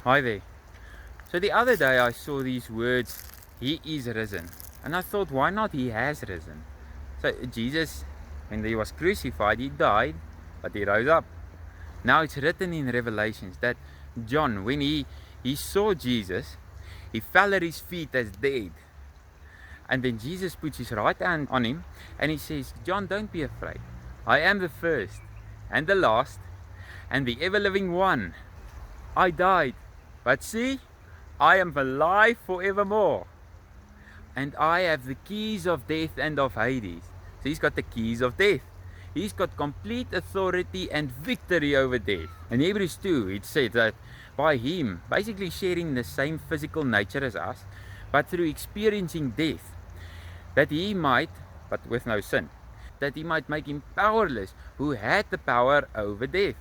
Hi there. So the other day I saw these words, He is risen. And I thought, why not He has risen? So Jesus, when He was crucified, He died, but He rose up. Now it's written in Revelations that John, when he saw Jesus, he fell at His feet as dead. And then Jesus puts His right hand on him and He says, John, don't be afraid. I am the first and the last and the ever-living one. I died, but see, I am alive forevermore. And I have the keys of death and of Hades. So He's got the keys of death. He's got complete authority and victory over death. In Hebrews 2, it said that by Him, basically sharing the same physical nature as us, but through experiencing death, that He might, but with no sin, that He might make Him powerless, who had the power over death,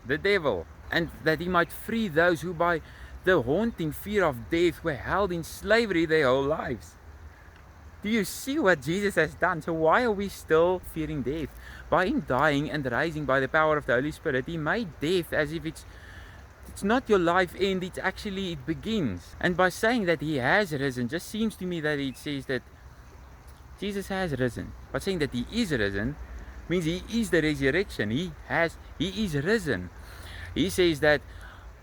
the devil, and that He might free those who by the haunting fear of death were held in slavery their whole lives. Do you see what Jesus has done? So why are we still fearing death? By Him dying and rising by the power of the Holy Spirit, He made death as if it's not your life end, it begins. And by saying that He has risen, just seems to me that it says that Jesus has risen. By saying that He is risen means He is the resurrection. He is risen. He says that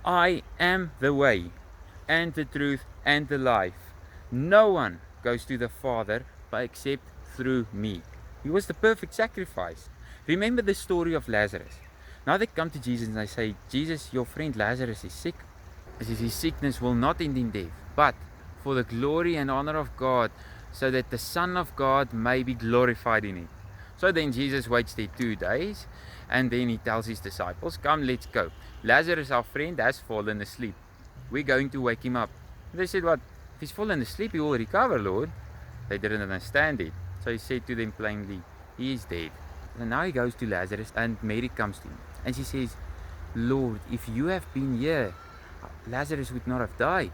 I am the way and the truth and the life. No one goes to the Father except through me. He was the perfect sacrifice. Remember the story of Lazarus. Now they come to Jesus and they say, Jesus, your friend Lazarus is sick. He says his sickness will not end in death, but for the glory and honor of God, so that the Son of God may be glorified in it. So then Jesus waits there 2 days, and then He tells His disciples, come, let's go. Lazarus, our friend, has fallen asleep. We're going to wake him up. They said, what? If he's fallen asleep, he will recover, Lord. They didn't understand it. So He said to them plainly, he is dead. And now He goes to Lazarus, and Mary comes to Him. And she says, Lord, if you have been here, Lazarus would not have died.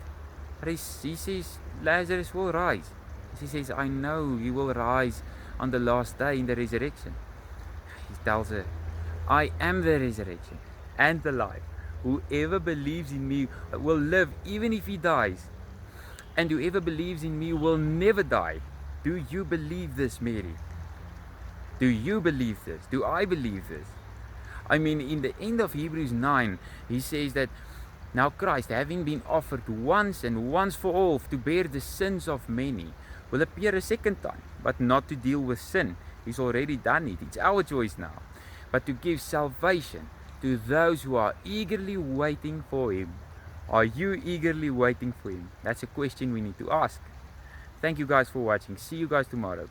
But he says, Lazarus will rise. She says, I know he will rise on the last day in the resurrection. He tells her, I am the resurrection and the life. Whoever believes in me will live even if he dies. And whoever believes in me will never die. Do you believe this, Mary? Do you believe this? Do I believe this? I mean, in the end of Hebrews 9, he says that now Christ, having been offered once and once for all to bear the sins of many, will appear a second time, but not to deal with sin. He's already done it. It's our choice now. But to give salvation to those who are eagerly waiting for Him. Are you eagerly waiting for Him? That's a question we need to ask. Thank you guys for watching. See you guys tomorrow.